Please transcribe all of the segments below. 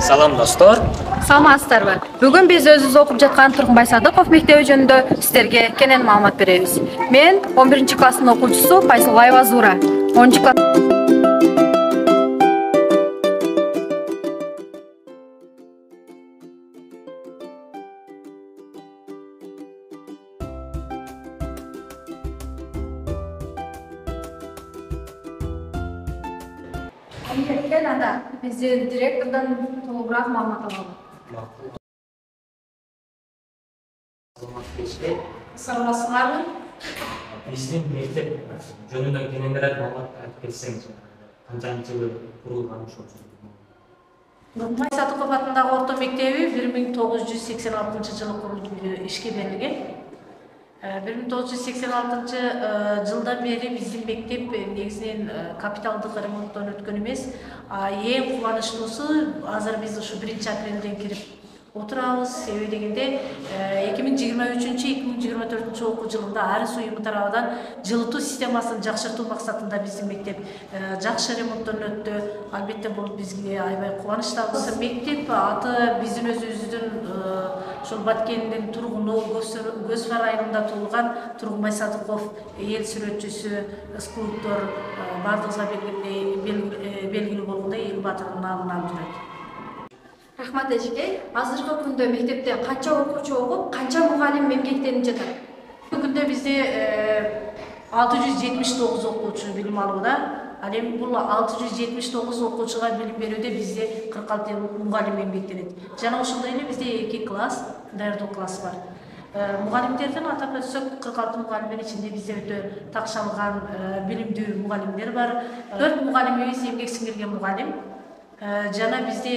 Салам достор. Саламатсыздарбы? Бүгүн биз өзүбүз окуп жаткан Тургунбай Садыков мектеби жөнүндө сиздерге кенен маалымат беребиз. Мен 11-класстын окуучусу Пайсылбаева Зура. 10-класс анда биз директордон толугураак маалымат алалы. Саламатсыздарбы? Биздин мектеп жөнүндө кененирээк маалымат айтып кетсеңиз, канчанчы жылы курулган ошол? Тургунбай Садыков атындагы орто мектеби 1986 жылы курулуп ишке берилген. 1986 жылдан бери биздин мектеп негизинен капиталдык ремонттон өткөн эмес. Эң кубанычтуусу азыр биз ушу 1-апрелден кирип отурабыз. Себеби дегенде 2023-2024 окуу жылында Арыс уюму тарабынан жылытуу системасын жакшыртуу максатында биздин мектеп жакшы ремонттон өттү. Албетте бул бизге аябай кубанычтабыз. Мектеп аты биздин өзүбүздүн ошол Баткендин тургуну, Көзфар айылында туулган Тургунбай Садыков эл сүрөтчүсү, скульптор бардыгыбызга белгилүү болгондой эл баатырынын абынан жүрөт. Рахмат эжеке. Азыркы күндө мектепте канча окуучу окуп, канча мугалим эмгектенип жатат? Бүгүндө бизде 679 окуучу билим алууда. Ал эми бул 679 окуучуга билим берүүдө бизде 46 мугалим эмгектенет. Жана ошондой эле бизде 2 класс, даярдоо классы бар. Мугалимдерден атап өтсөк, 46 мугалимдин ичинде бизде өтө такшалган, билимдүү мугалимдер бар. 4 мугалимибиз эмгек сиңирген мугалим. Жана бизде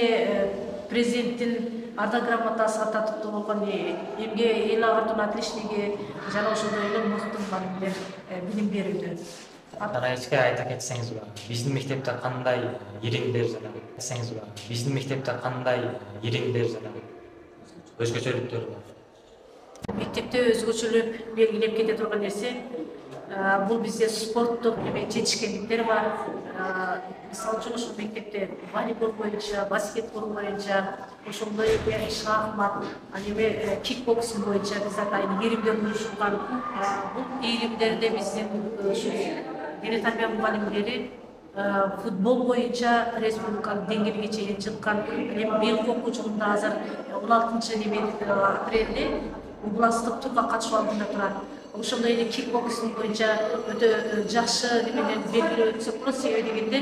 президенттин Арда грамотасына татыктуу болгон эмгек эл агартууну отличниги жана ошондой эле мыкты мугалимдер билим берүүдө. Эчке айта кетсеңиз, биздин мектепте кандай иримдер жана өзгөчөлүктөр бар? Мектепте өзгөчөлүк белгилеп кете турган нерсе бул бизде спорттук жетишкендиктер бар. Мисалы үчүн ушул мектепте волейбол боюнча, баскетбол боюнча, ошондой эле шахмат, ал эми кикбоксинг боюнча биз атайын иримдер уюшулган. Бул иримдерде биздин ушул дене тарбия мугалимдери футбол боюнча республикалык деңгээлге чейин чыккан. Эми быйылкы окуу жылында азыр 16-апрелде областтык турга катышуу алдында турат. Ошондой эле кикбоксинг боюнча өтө жакшы немелерди белгилеп өтсөк болот. Себеби дегенде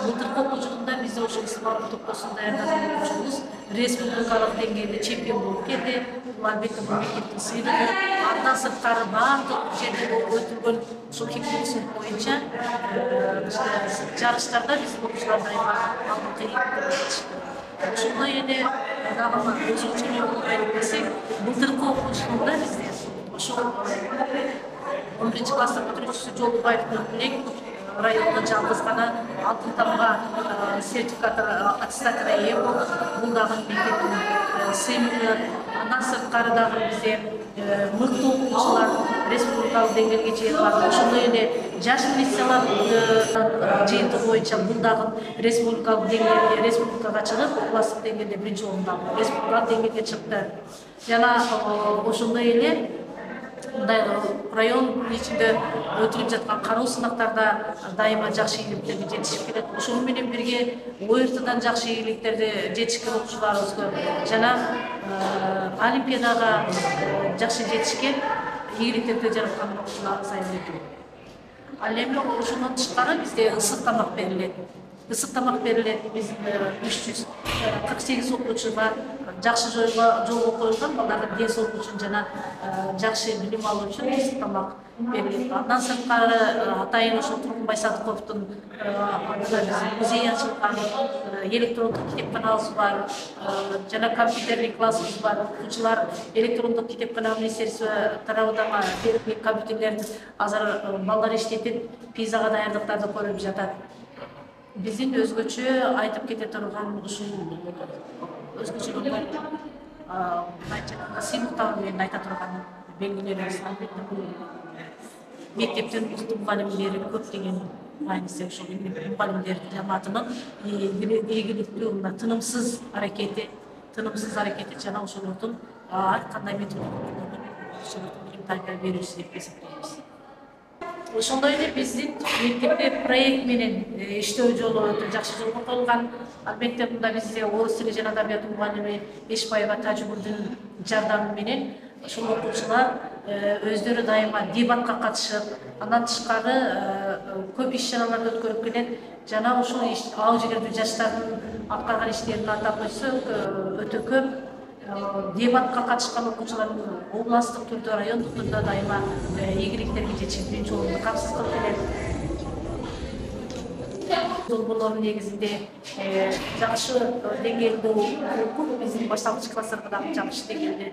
былтыркы окуу жылында бизде ошол спорт топосун даярдаган окуучубуз республикалык деңгээлде чемпион болуп келди. Бул албетте бул мектептин сыйлыгы. Андан сырткары баардык жерде өтүлгөн ушул кикбоксинг боюнча жарыштарда биздин окуучулар дайыма алдыңкы ийгиликтерди алышты. Ошондой эле дагы өзгөчөлүгүн айтып кетсек, былтыркы окуу жылында бизде ошол 11-класстын бүтүрүүчүсү Жолдубаевдин менен районда жалгыз гана алтын тамга сертификат аттестатына ээ болдук. Бул дагы мектептин сыйлыгы. Андан сырткары дагы бизде мыкты окуучулар республикалык деңгээлге чейин барды. Ошондой эле жаш милициялар жыйынтыгы боюнча бул дагы республикалык деңгээлде республикага чыгып, областтык деңгээлде 1-орунду алып, республикалык деңгээлге чыкты. Жана ошондой эле мындай район ичинде өтүлүп жаткан кароо сынактарда дайыма жакшы ийгиликтерге жетишип келет. Ошону менен бирге ОРТдан жакшы ийгиликтерди жетишкен окуучуларыбызга жана олимпиадага жакшы жетишкен ийгиликтерди жараткан окуучуларыбыз аябай. Ал эми ошондон тышкары бизде ысык тамак берилет. Ысык тамак берилет. Биз 348 окуучу бар. Жакшы жолго коюлган балдардын ден соолугу үчүн жана жакшы билим алуу үчүн ысык тамак берилет. Андан сырткары атайын ошол Тургунбай Садыковдун музей ачылган, электрондук китепканабыз бар, жана компьютерлик классыбыз бар. Окуучулар электрондук китепкана министерство тарабынан берилген компьютерлерди азыр балдар иштетип, пизага даярдыктарды көрүп жатат. Биздин өзгөчө айтып кете турган ушул өзгөчөлүк сыйлыктар менен айта турган белгилерибиз албетте бул мектептин мыкты мугалимдери көптөгөн ayniqsa ошол мугалимдер жамаатынын ийгиликтүү мына тынымсыз аракети жана ошолордун ар кандай методикаларды билим тарбия берүүсү деп эсептейбиз. Ошондой эле биздин мектепте проект менен иштөө жолу өтө жакшы жолго коюлган. Албетте мында бизде орус тили жана адабияты мугалими Эшбаева Тажигулдун жардамы менен ошол окуучулар өздөрү дайыма дебатка катышып, андан тышкары көп иш-чараларды өткөрүп келет жана ошол ал жерлерде жаштардын аткарган иштерин атап койсок өтө көп дебатка катышкан окуучулардын областтык түрдө, райондук түрдө дайыма ийгиликтерге жетишип биринчи орунду камсыз кылып келет. Долбоорлордун негизинде жакшы деңгээлде окуп, биздин башталгыч класстарга дагы жакшы деңгээлде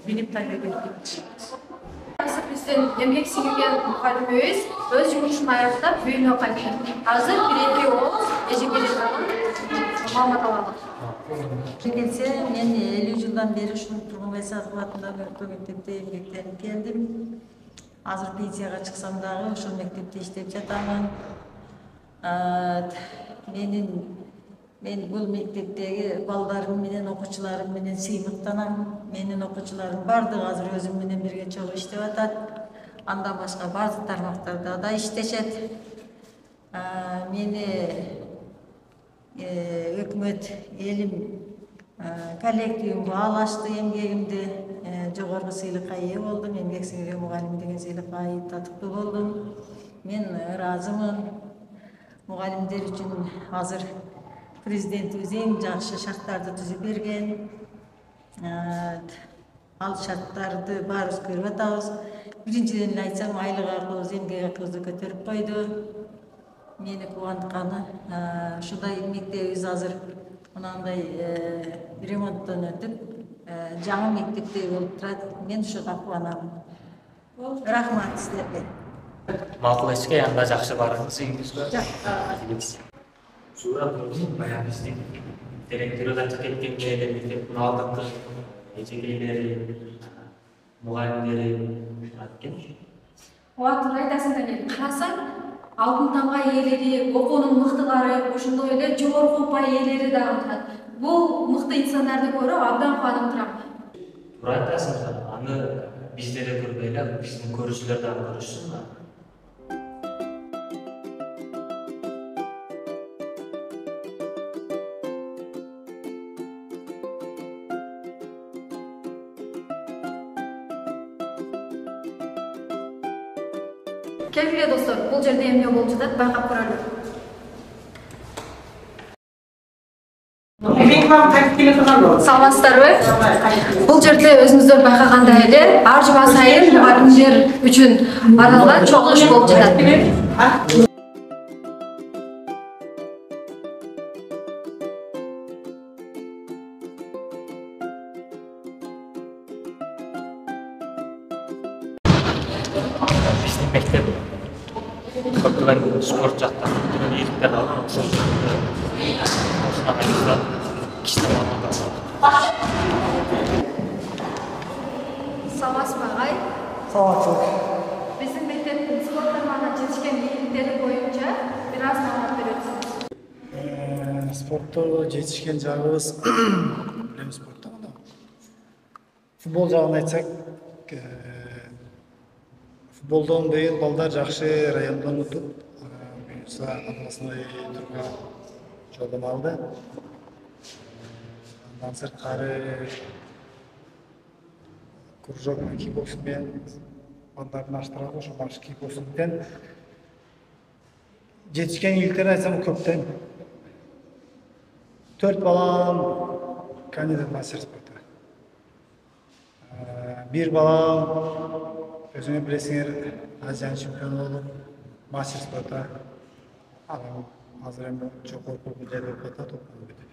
билим тарбия берип келишибиз. Президент эмгек сиңирген мугалимибиз өз жумушун аяктап үйүнө кайтты. Азыр 1-2 ооз эжеке жеткен маалымат алалы. Келсе, мен 50 жылдан бeri ушул Тургунбай Садыков атындагы орто мектепте эмгектенип келдим. Азыр пенсияга чыксам дагы ошол мектепте иштеп жатамын. Мен бул мектептеги балдарым менен, окуучуларым менен сыймыктанам. Менин окуучуларым бардыгы азыр өзүм менен бирге чогуу иштеп атат. Андан башка бардык тармактарда да иштешет. Мени өкмөт элим коллективим баалашты эмгегимди, жогорку сыйлыкка ээ болдум. Эмгек сиңирген мугалим деген сыйлыкка татыктуу болдум. Мен ыраазымын. Мугалимдер үчүн азыр президентибиз эң жакшы шарттарды түзүп берген. Ал шарттарды баарыбыз көрүп атабыз. Биринчиден эле айтсам, айлык акыбыз, эмгек акыбызды көтөрүп койду. Мени кубантканы ушундай мектебибиз азыр мынандай ремонттон өтүп, жаңы мектептей болуп турат. Мен ушуга кубанам. Рахмат силерге. Макул эчке анда жакшы барыңыз үйүңүзгө. Суура көрдүм, баягы биздин директору да чыгып кеткенде эле мектептин алдыңкы эжекейлери, мугалимдери экен. Ооба, туура айтасың Даниэль. Карасаң, алтын тамга ээлери, окуунун мыктылары, ошондой эле жогорку упай ээлери дагы турат. Бул мыкты инсандарды көрүп абдан кубанып турам. Туура айтасың, аны бизде эле көрбөй эле, биздин көрүүчүлөр дагы көрүшсүн. Келгиле достор, бул жерде эмне болуп жатат, байкап көрөлү. Саламатсыздарбы? Бул жерде өзүңүздөр байкагандай эле ар жума сайын мугалимдер үчүн арналган чогуу иш болуп жатат. Биздин мектеп көптөгөн спорт жактан ийгиликтер алган, ошол Саламатсызбы агай? Саламатсызбы. Биздин мектептин спорт тармагына жетишкен ийгиликтери боюнча бир аз маалымат бересиз. Спортто жетишкен жагыбыз билем спортто да. Футбол жагын айтсак, футболдон быйыл балдар жакшы райондон утуп, буюрса областной турга жолдомо алды. Андан сырткары кружок кикбоксинген балдардын аштырабы, ошо баш кикбоксингден жетишкен ийгиликтерин айтсам көптөн. 4 балам кандидат мастер спорта. Bir балам өзүңөр билесиңер Азиян чемпиону болуп, мастер спорта. Азыр эми жогорку жерде болуп атат, окуп кетип.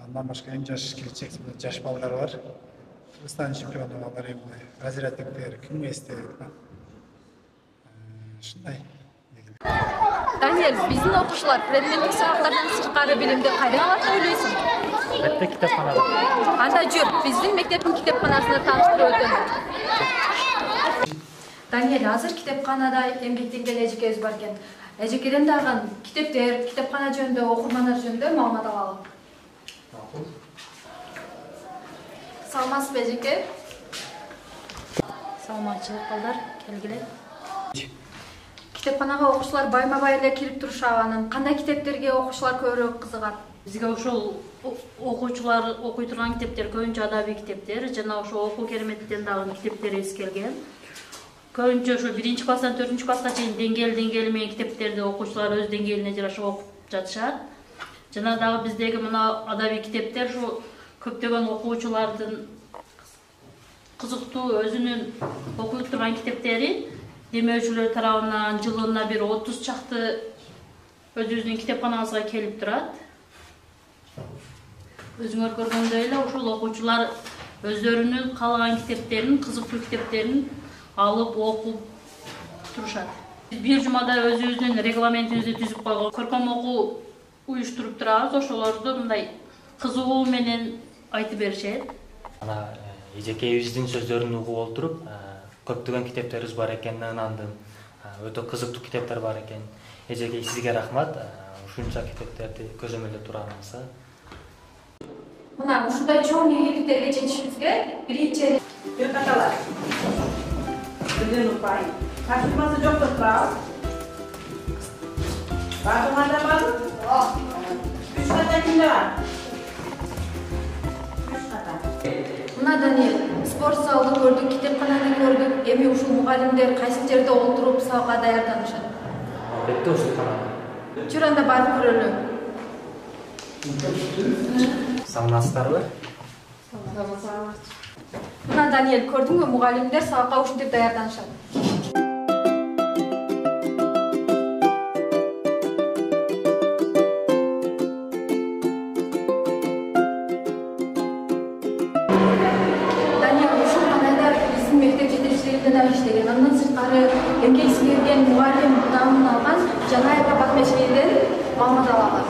Андан башка эң жаш келечек жаш балдар бар. Кыргызстан чемпиону алар эми разрядниктер, күместер. Ушундай. Даниэль, биздин окуучулар предметтик сабактардан сырткары билимди кайдан алат деп ойлойсуң? Албетте китепканада. Анда жүр, биздин мектептин китепканасына тааныштырып өтөлү. Даниэль, азыр китепканада эмгектенген эжекебиз бар экен. Эжекеден дагы китептер, китепкана жөнүндө, окурмандар жөнүндө маалымат алалы. Саламатсызбы эжеке? Саламатчылык балдар, келгиле. Китепканага окуучулар байма-бай эле кирип турушат. Анан кандай китептерге окуучулар көбүрөөк кызыгат? Бизге ошол окуучулар окуй турган китептер көбүнчө адабий китептер жана ошо окуу кереметтен дагы китептер эскерген. Көбүнчө ошо 1-класстан 4-класска чейин деңгээл менен китептерди окуучулар өз деңгээлине жараша окуп жатышат. Жана дагы биздеги мына адабий китептер ошо көптөгөн окуучулардын кызыктуу өзүнүн окуй турган китептери демөөчүлөр тарабынан жылына бир 30 чакты өзүбүздүн китепканабызга келип турат. Өзүңөр көргөндөй эле ошол окуучулар өздөрүнүн каалаган китептерин, кызыктуу китептерин алып окуп турушат. Биз бир жумада өзүбүздүн регламентибизди түзүп койгон, көркөм окуу уюштуруп турабыз. Ошолорду мындай кызыгуу менен айтып беришет. Ана эжекебиздин сөздөрүн угуп олтуруп, көптөгөн китептерибиз бар экенин ынандым. Өтө кызыктуу китептер бар экен. Эжеке, сизге рахмат. Ушунча китептерди көзөмөлдөп турганыңызга. Мына ушундай чоң ийгиликтерге жетишибизге биринчи Каталар. Өзүн упай. Кашырмасы жок деп турабыз. Багымада бар? Үч ката кимде бар? Үч ката. Мына Даниэль, спорт залды көрдүк, китепкананы көрдүк. Эми ушул мугалимдер кайсы жерде олтуруп сабакка даярданышат? Албетте ушул канал. Жүр анда барып көрөлү. Саламатсыздарбы? Мына Даниэль, көрдүңбү, мугалимдер сабакка ушинтип даярданышат. Даниэль, ушул кандайда биздин мектеп жетекчилигинде да иштеген. Андан сырткары эмгек сиңирген мугалим наамын алган Жанаева Батмешейден маалымат алабыз.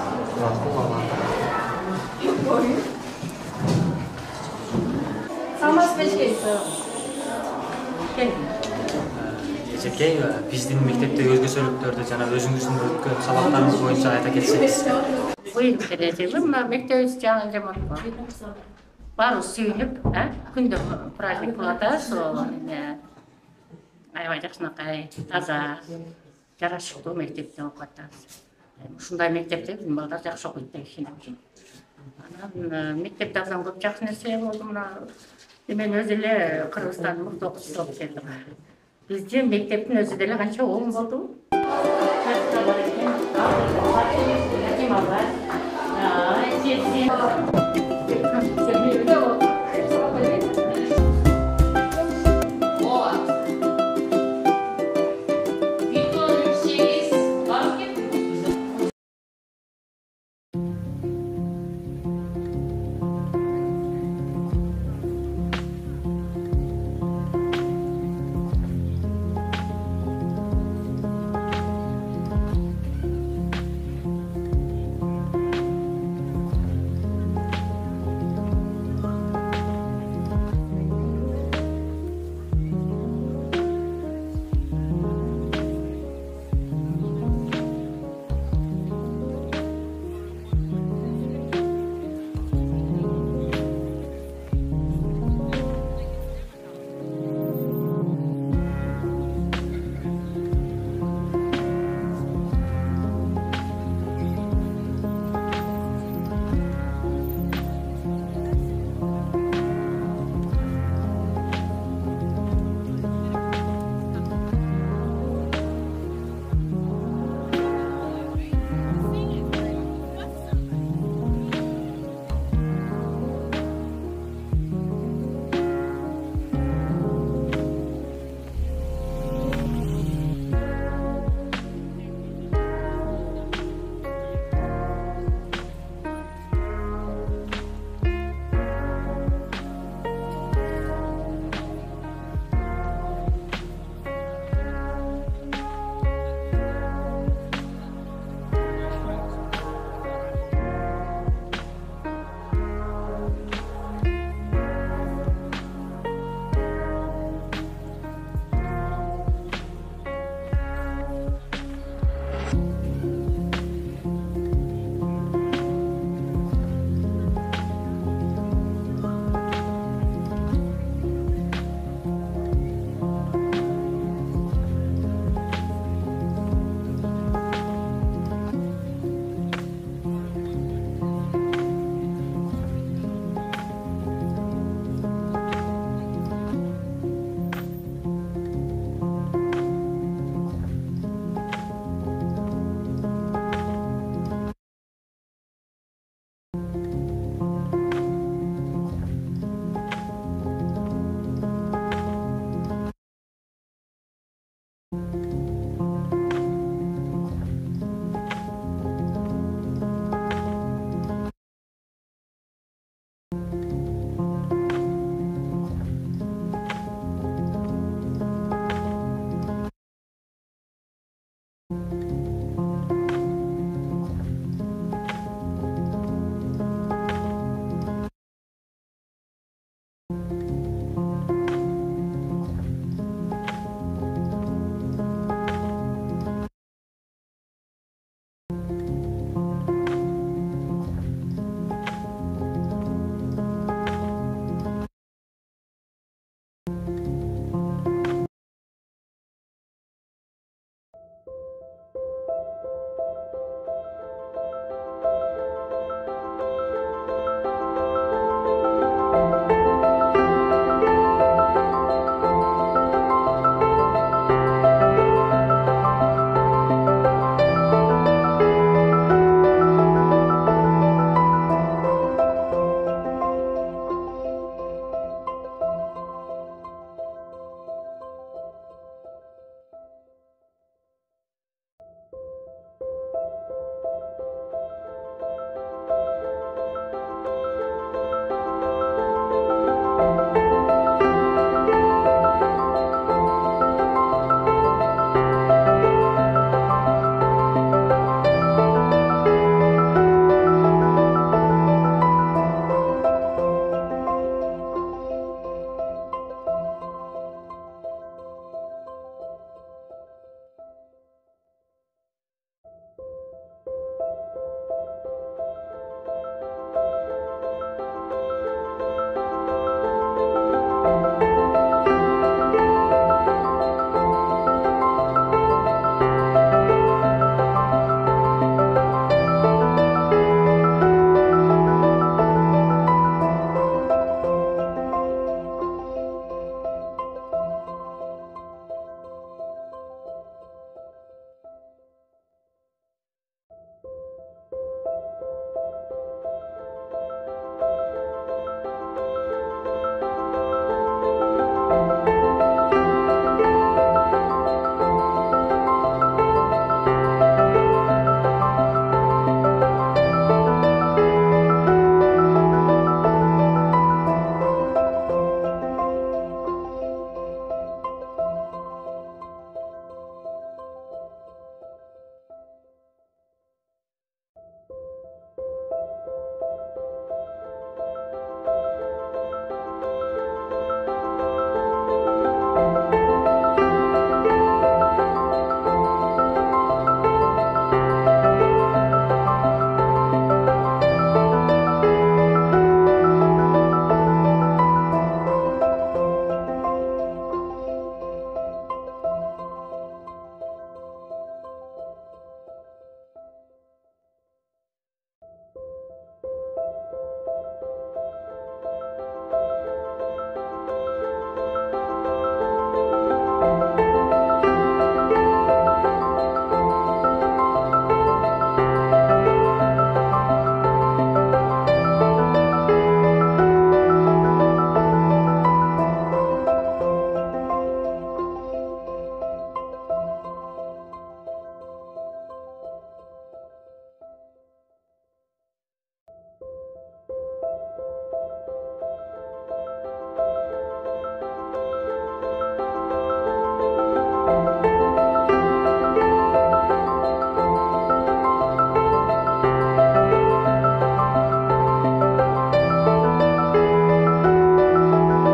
Саламатсызбы эжеке? Эжеке, биздин мектептеги өзгөчөлүктөрдү жана өзүңүздүн өткөн сабактарыңыз боюнча айта кетсеңиз. Быйыл кележеби мына мектебибиз жаңы жаман баарыбыз сүйүнүп, күндө праздник кылып атабыз. Аябай жакшынакай, таза, жарашыктуу мектепте окуп атабыз. Ушундай мектепте биздин балдар жакшы окуйт деп ишенем. Анан мектепте абдан көп жакшы нерсе болду. Мына мен өзү эле Кыргызстандын мыкты окуучусу болуп келдим. Биздин мектептин өзү деле канча оң болду. Ай,